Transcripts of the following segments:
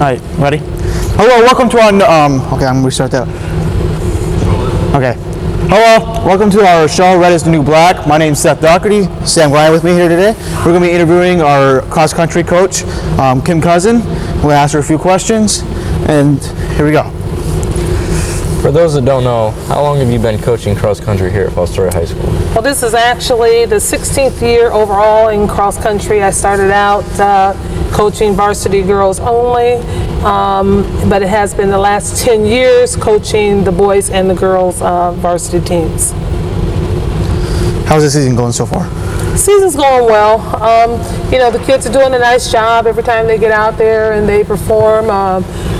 Hi, ready? Hello, welcome to our, okay, I'm gonna restart that. Okay. Hello, welcome to our show, Red is the New Black. My name's Seth Doherty. Sam Ryan with me here today. We're gonna be interviewing our cross-country coach, Cousin. We'll ask her a few questions, and here we go. For those that don't know, how long have you been coaching cross-country here at Fostoria High School? Well, this is actually the 16th year overall in cross-country. I started out coaching varsity girls only, but it has been the last 10 years coaching the boys and the girls varsity teams. How's the season going so far? Season's going well. The kids are doing a nice job every time they get out there and they perform,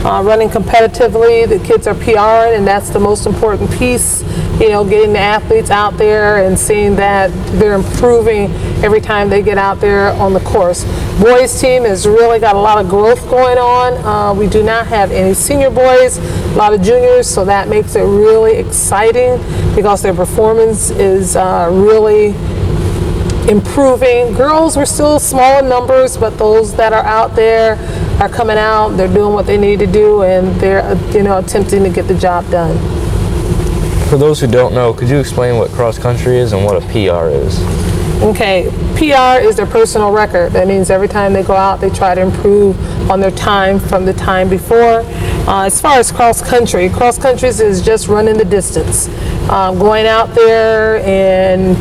running competitively. The kids are PRing, and that's the most important piece. Getting the athletes out there and seeing that they're improving every time they get out there on the course. Boys team has really got a lot of growth going on. We do not have any senior boys, a lot of juniors, so that makes it really exciting because their performance is really improving. Girls, we're still small in numbers, but those that are out there are coming out, they're doing what they need to do, and they're attempting to get the job done. For those who don't know, could you explain what cross-country is and what a PR is? Okay, PR is their personal record. That means every time they go out, they try to improve on their time from the time before. As far as cross-country is just running the distance. Going out there and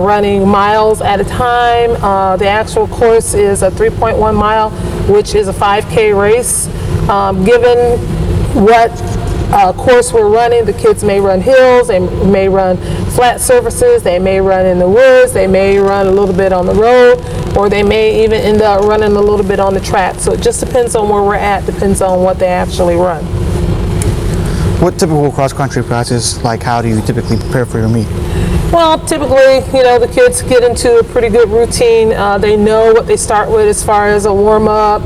running miles at a time. The actual course is a 3.1 mile, which is a 5K race. Given what course we're running, the kids may run hills, they may run flat surfaces, they may run in the woods, they may run a little bit on the road, or they may even end up running a little bit on the track. So it just depends on where we're at, depends on what they actually run. What typical cross-country practice, how do you typically prepare for your meet? Well, typically, the kids get into a pretty good routine. They know what they start with as far as a warm-up,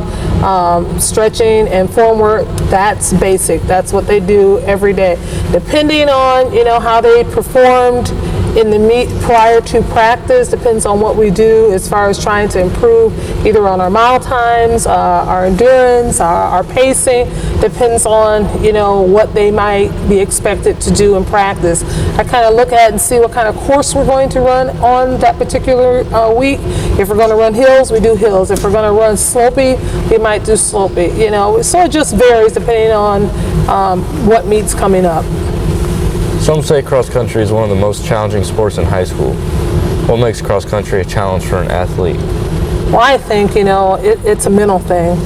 stretching, and form work. That's basic. That's what they do every day. Depending on, how they performed in the meet prior to practice, depends on what we do as far as trying to improve either on our mile times, our endurance, our pacing. Depends on, what they might be expected to do in practice. I kind of look at and see what kind of course we're going to run on that particular week. If we're going to run hills, we do hills. If we're going to run slopey, we might do slopey. So it just varies depending on what meet's coming up. Some say cross-country is one of the most challenging sports in high school. What makes cross-country a challenge for an athlete? Well, I think, it's a mental thing.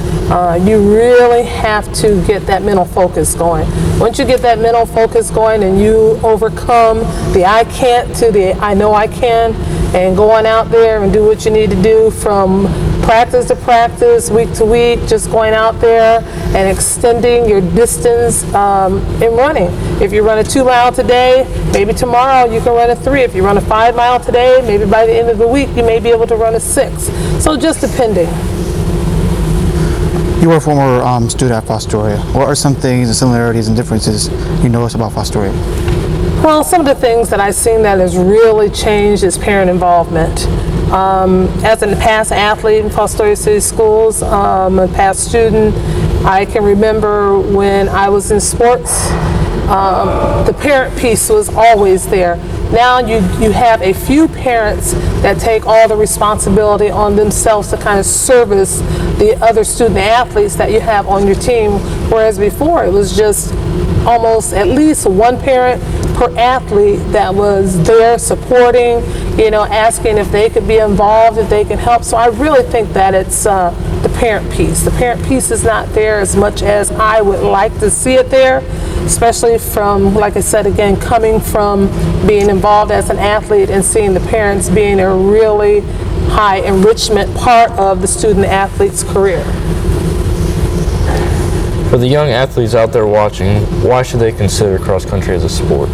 You really have to get that mental focus going. Once you get that mental focus going and you overcome the I can't to the I know I can, and going out there and do what you need to do from practice to practice, week to week, just going out there and extending your distance in running. If you run a 2 mile today, maybe tomorrow you can run a 3. If you run a 5 mile today, maybe by the end of the week you may be able to run a 6. So just depending. You were a former student at Fostoria. What are some things and similarities and differences you notice about Fostoria? Well, some of the things that I've seen that has really changed is parent involvement. As a past athlete in Fostoria City Schools, a past student, I can remember when I was in sports, the parent piece was always there. Now you have a few parents that take all the responsibility on themselves to kind of service the other student athletes that you have on your team, whereas before it was just almost at least one parent per athlete that was there supporting, asking if they could be involved, if they can help. So I really think that it's the parent piece. The parent piece is not there as much as I would like to see it there, especially from, like I said again, coming from being involved as an athlete and seeing the parents being a really high enrichment part of the student athlete's career. For the young athletes out there watching, why should they consider cross-country as a sport?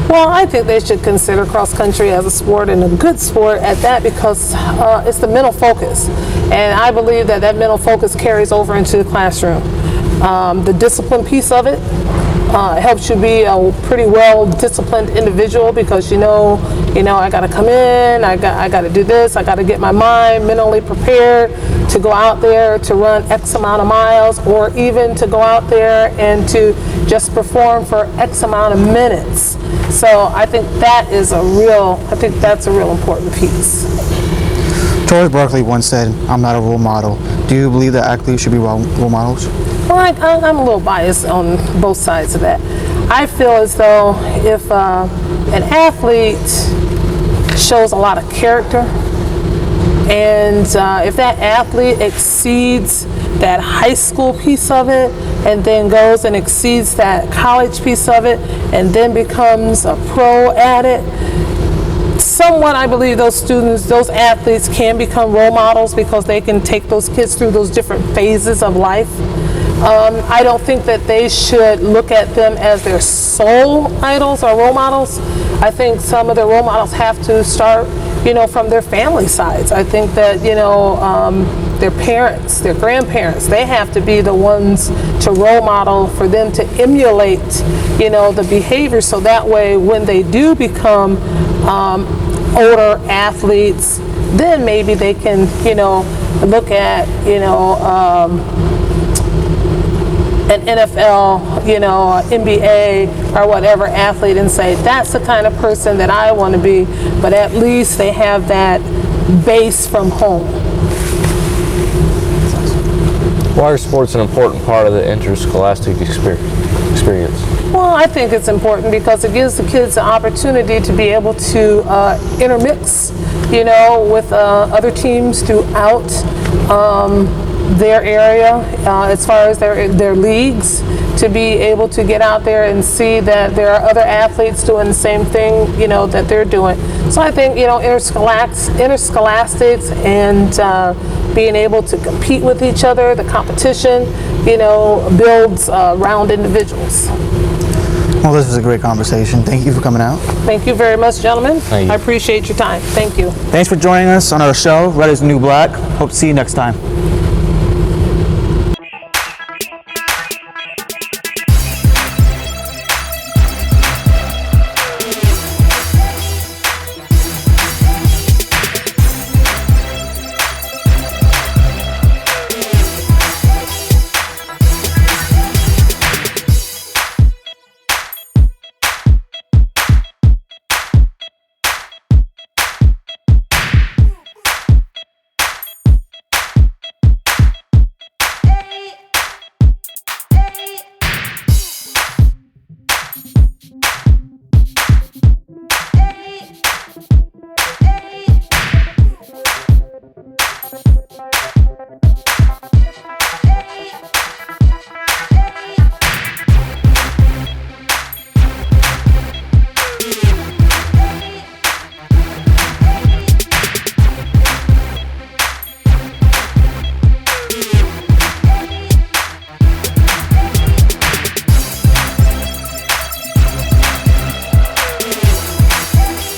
Well, I think they should consider cross-country as a sport, and a good sport at that, because it's the mental focus. And I believe that mental focus carries over into the classroom. The discipline piece of it, It helps you be a pretty well disciplined individual because you know, I got to come in, I got to do this, I got to get my mind mentally prepared to go out there to run X amount of miles, or even to go out there and to just perform for X amount of minutes. So I think that's a real important piece. Charles Barkley once said, "I'm not a role model." Do you believe that athletes should be role models? Well, I'm a little biased on both sides of that. I feel as though if an athlete shows a lot of character, and if that athlete exceeds that high school piece of it, and then goes and exceeds that college piece of it, and then becomes a pro at it, somewhat I believe those athletes can become role models because they can take those kids through those different phases of life. I don't think that they should look at them as their sole idols or role models. I think some of their role models have to start, from their family sides. I think that, their parents, their grandparents, they have to be the ones to role model for them to emulate, the behavior. So that way, when they do become older athletes, then maybe they can, look at, an NFL, NBA or whatever athlete and say, that's the kind of person that I want to be, but at least they have that base from home. Why are sports an important part of the interscholastic experience? Well, I think it's important because it gives the kids the opportunity to be able to intermix, with other teams throughout their area, as far as their leagues, to be able to get out there and see that there are other athletes doing the same thing, that they're doing. So I think, interscholastics and being able to compete with each other, the competition, builds round individuals. Well, this was a great conversation. Thank you for coming out. Thank you very much, gentlemen. Thank you. I appreciate your time. Thank you. Thanks for joining us on our show, Red is the New Black. Hope to see you next time.